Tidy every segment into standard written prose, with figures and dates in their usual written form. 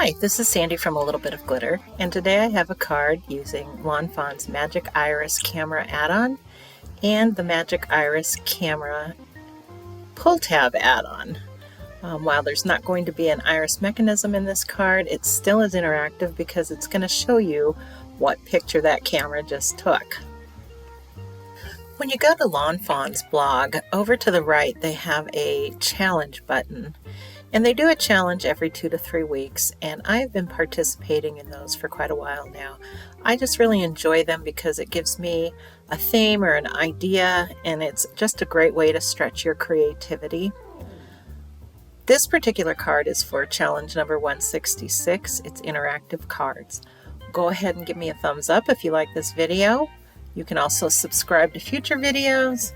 Hi, this is Sandy from A Little Bit of Glitter, and today I have a card using Fawn's Magic Iris Camera add-on and the Magic Iris Camera Pull Tab add-on. While there's not going to be an iris mechanism in this card, it still is interactive because it's going to show you what picture that camera just took. When you go to Fawn's blog, over to the right they have a challenge button. And they do a challenge every 2 to 3 weeks, and I've been participating in those for quite a while now. I just really enjoy them because it gives me a theme or an idea, and it's just a great way to stretch your creativity. This particular card is for challenge number 166. It's interactive cards. Go ahead and give me a thumbs up if you like this video. You can also subscribe to future videos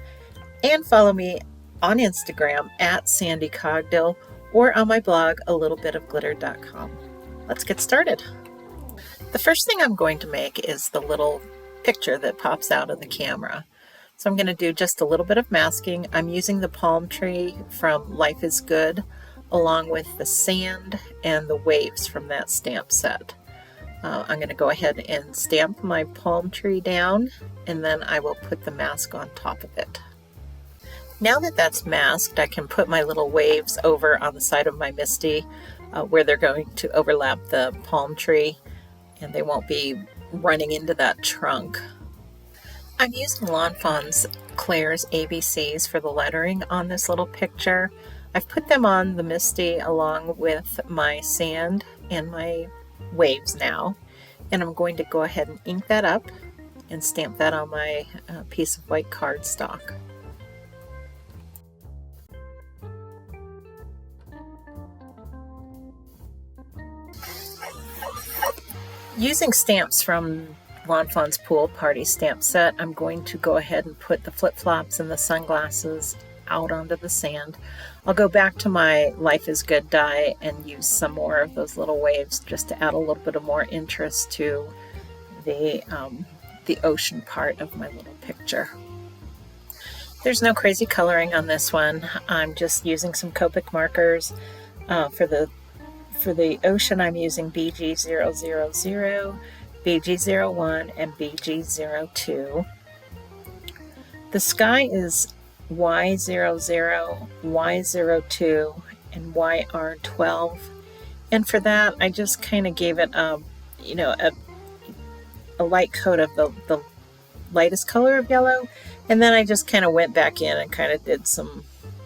and follow me on Instagram at Sandy Cogdill, or on my blog, alittlebitofglitter.com. Let's get started. The first thing I'm going to make is the little picture that pops out of the camera. So I'm going to do just a little bit of masking. I'm using the palm tree from Life is Good, along with the sand and the waves from that stamp set. I'm going to go ahead and stamp my palm tree down, and then I will put the mask on top of it. Now that that's masked, I can put my little waves over on the side of my Misty where they're going to overlap the palm tree and they won't be running into that trunk. I'm using Fawn's Claire's ABCs for the lettering on this little picture. I've put them on the Misty along with my sand and my waves now, and I'm going to go ahead and ink that up and stamp that on my piece of white cardstock. Using stamps from Fawn's Pool Party stamp set, I'm going to go ahead and put the flip-flops and the sunglasses out onto the sand. I'll go back to my Life is Good die and use some more of those little waves just to add a little bit of more interest to the ocean part of my little picture. There's no crazy coloring on this one. I'm just using some Copic markers. For the ocean, I'm using BG000, BG01, and BG02. The sky is Y00, Y02, and YR12. And for that, I just kind of gave it a light coat of the lightest color of yellow. And then I just kind of went back in and kind of did some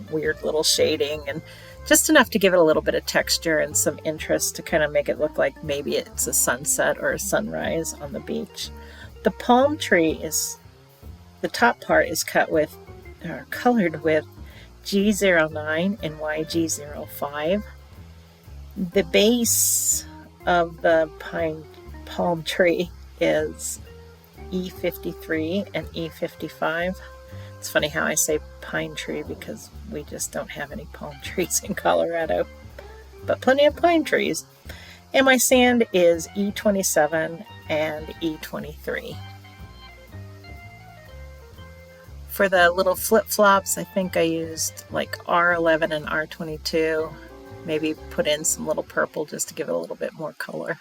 weird little shading and just enough to give it a little bit of texture and some interest to kind of make it look like maybe it's a sunset or a sunrise on the beach. The palm tree the top part is colored with G09 and YG05. The base of the palm tree is E53 and E55. It's funny how I say pine tree because we just don't have any palm trees in Colorado, but plenty of pine trees. And my sand is E27 and E23. For the little flip-flops, I think I used like R11 and R22. Maybe put in some little purple just to give it a little bit more color.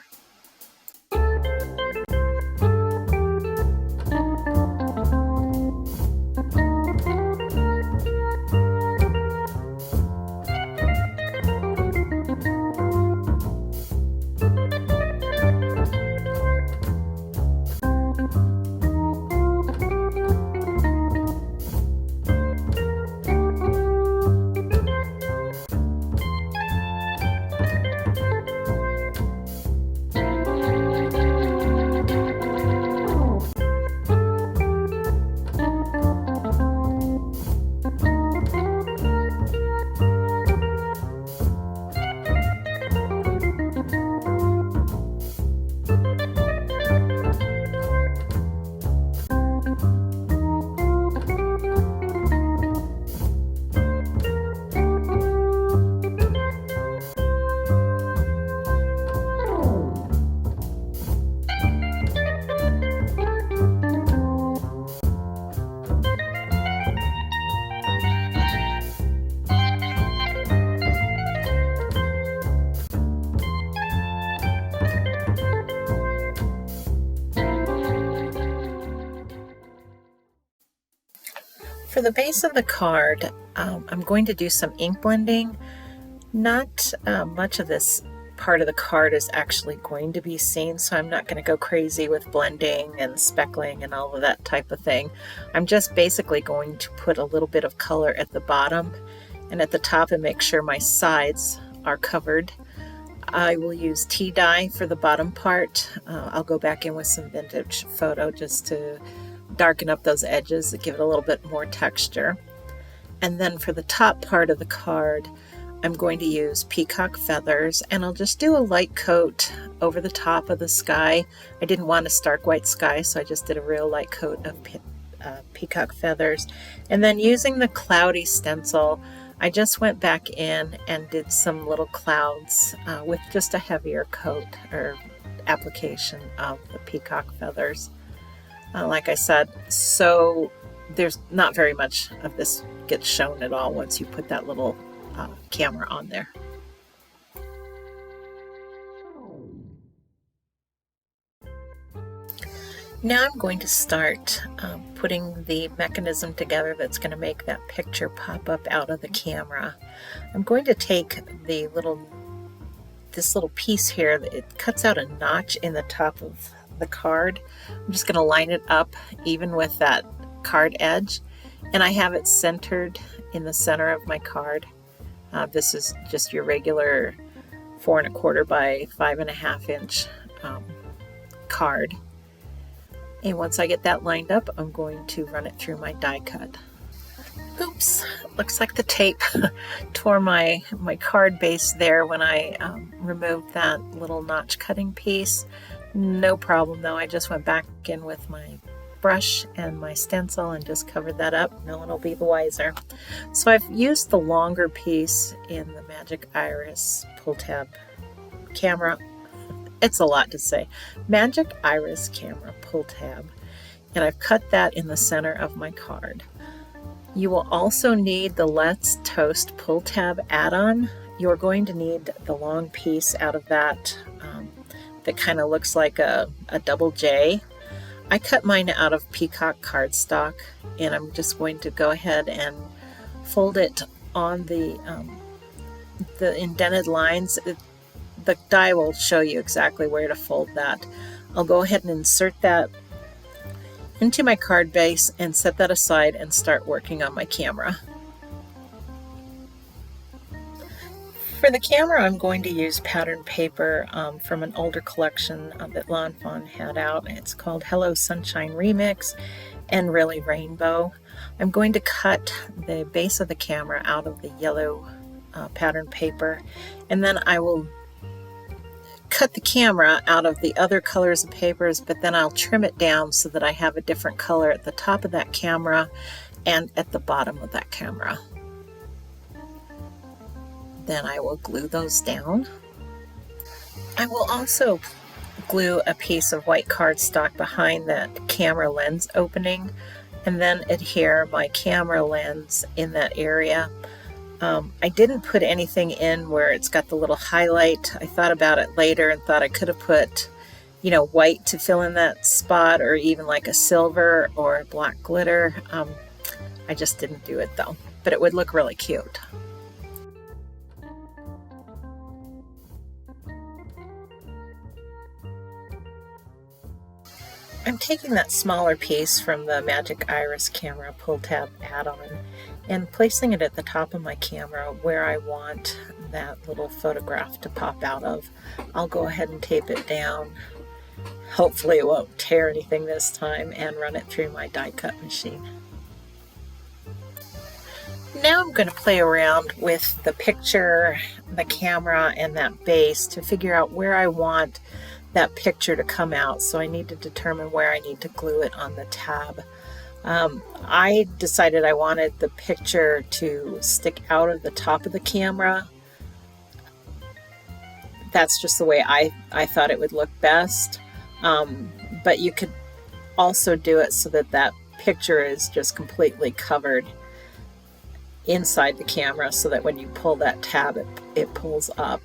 For the base of the card, I'm going to do some ink blending. Not much of this part of the card is actually going to be seen, so I'm not going to go crazy with blending and speckling and all of that type of thing. I'm just basically going to put a little bit of color at the bottom and at the top and make sure my sides are covered. I will use tea dye for the bottom part. I'll go back in with some vintage photo just to darken up those edges and give it a little bit more texture. And then for the top part of the card, I'm going to use peacock feathers, and I'll just do a light coat over the top of the sky. I didn't want a stark white sky, so I just did a real light coat of peacock feathers. And then using the cloudy stencil, I just went back in and did some little clouds with just a heavier coat or application of the peacock feathers. Like I said, so there's not very much of this gets shown at all once you put that little camera on there. Now I'm going to start putting the mechanism together that's going to make that picture pop up out of the camera. I'm going to take this little piece here, it cuts out a notch in the top of the card. I'm just going to line it up even with that card edge, and I have it centered in the center of my card. This is just your regular 4 1/4 by 5.5 inch card. And once I get that lined up, I'm going to run it through my die cut. Oops, looks like the tape tore my card base there when I removed that little notch cutting piece. No problem though, I just went back in with my brush and my stencil and just covered that up. No one will be the wiser. So I've used the longer piece in the Magic Iris pull tab camera. It's a lot to say. Magic Iris camera pull tab, and I've cut that in the center of my card. You will also need the Let's Toast pull tab add-on. You're going to need the long piece out of that that kind of looks like a double J. I cut mine out of peacock cardstock, and I'm just going to go ahead and fold it on the indented lines. The die will show you exactly where to fold that. I'll go ahead and insert that into my card base and set that aside and start working on my camera. For the camera, I'm going to use pattern paper from an older collection that Fawn had out. It's called Hello Sunshine Remix and Really Rainbow. I'm going to cut the base of the camera out of the yellow pattern paper, and then I will cut the camera out of the other colors of papers, but then I'll trim it down so that I have a different color at the top of that camera and at the bottom of that camera. Then I will glue those down. I will also glue a piece of white cardstock behind that camera lens opening and then adhere my camera lens in that area. I didn't put anything in where it's got the little highlight. I thought about it later and thought I could have put, white to fill in that spot, or even like a silver or black glitter. I just didn't do it though, but it would look really cute. I'm taking that smaller piece from the Magic Iris camera pull tab add-on and placing it at the top of my camera where I want that little photograph to pop out of. I'll go ahead and tape it down. Hopefully it won't tear anything this time, and run it through my die cut machine. Now I'm going to play around with the picture, the camera, and that base to figure out where I want that picture to come out. So I need to determine where I need to glue it on the tab. I decided I wanted the picture to stick out of the top of the camera. That's just the way I thought it would look best. But you could also do it so that that picture is just completely covered inside the camera, so that when you pull that tab, it pulls up.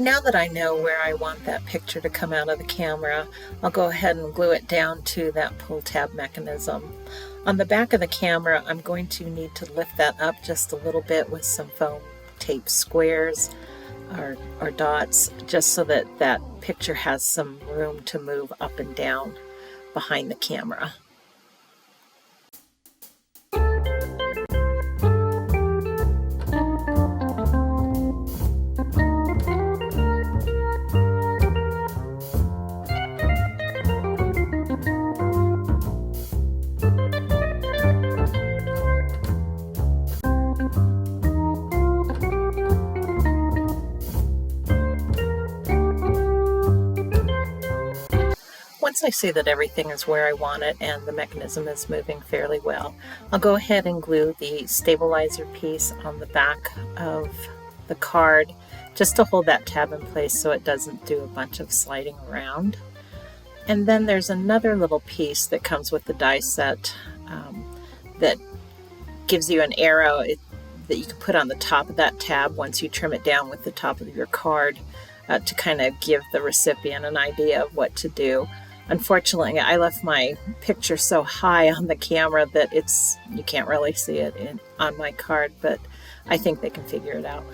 Now that I know where I want that picture to come out of the camera, I'll go ahead and glue it down to that pull tab mechanism. On the back of the camera, I'm going to need to lift that up just a little bit with some foam tape squares or dots, just so that that picture has some room to move up and down behind the camera. Once I see that everything is where I want it and the mechanism is moving fairly well, I'll go ahead and glue the stabilizer piece on the back of the card just to hold that tab in place so it doesn't do a bunch of sliding around. And then there's another little piece that comes with the die set that gives you an arrow that you can put on the top of that tab once you trim it down with the top of your card to kind of give the recipient an idea of what to do. Unfortunately, I left my picture so high on the camera that you can't really see it on my card, but I think they can figure it out.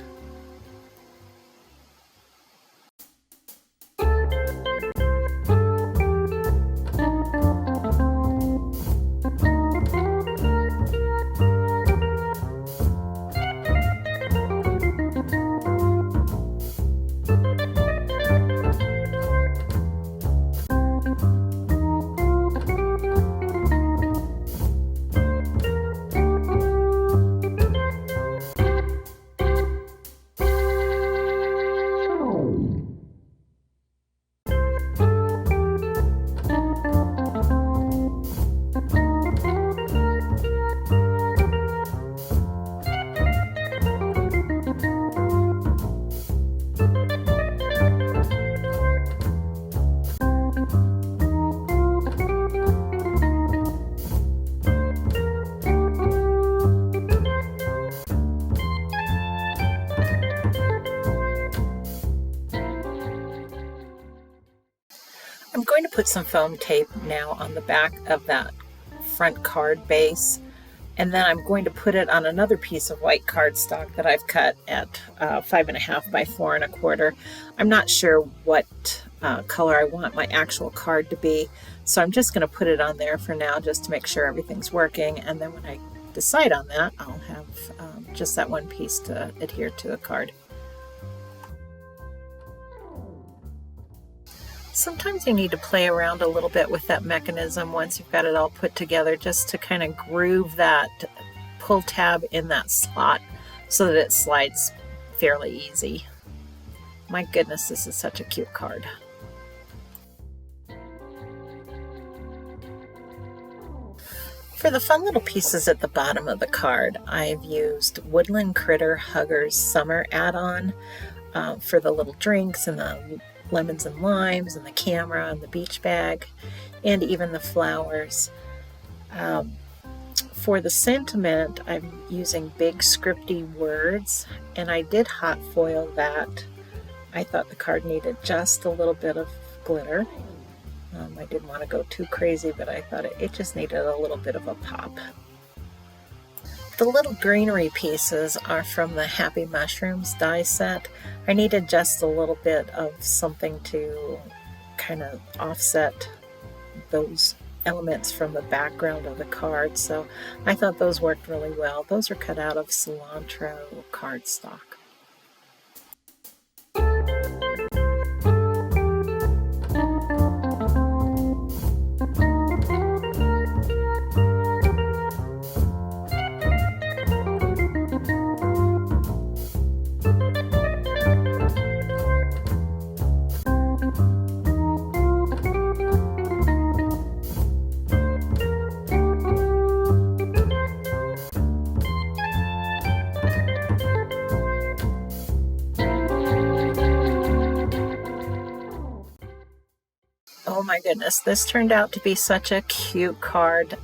I'm going to put some foam tape now on the back of that front card base, and then I'm going to put it on another piece of white cardstock that I've cut at 5.5 by 4.25. I'm not sure what color I want my actual card to be, so I'm just going to put it on there for now just to make sure everything's working, and then when I decide on that, I'll have just that one piece to adhere to the card. Sometimes you need to play around a little bit with that mechanism once you've got it all put together, just to kind of groove that pull tab in that slot so that it slides fairly easy. My goodness, this is such a cute card. For the fun little pieces at the bottom of the card, I've used Woodland Critter Huggers Summer add-on for the little drinks and the lemons and limes and the camera and the beach bag and even the flowers. For the sentiment, I'm using big scripty words, and I did hot foil that. I thought the card needed just a little bit of glitter. I didn't want to go too crazy, but I thought it just needed a little bit of a pop. The little greenery pieces are from the Happy Mushrooms die set. I needed just a little bit of something to kind of offset those elements from the background of the card, so I thought those worked really well. Those are cut out of cilantro cardstock. my goodness, this turned out to be such a cute card.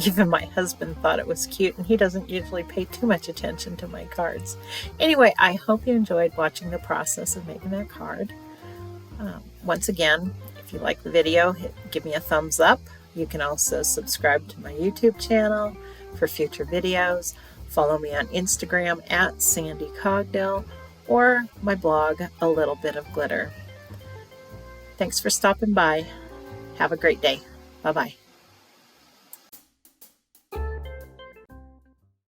Even my husband thought it was cute, and he doesn't usually pay too much attention to my cards. Anyway, I hope you enjoyed watching the process of making that card. Once again, if you like the video, give me a thumbs up. You can also subscribe to my YouTube channel for future videos. Follow me on Instagram at Sandy Cogdill, or my blog, A Little Bit of Glitter. Thanks for stopping by. Have a great day. Bye-bye.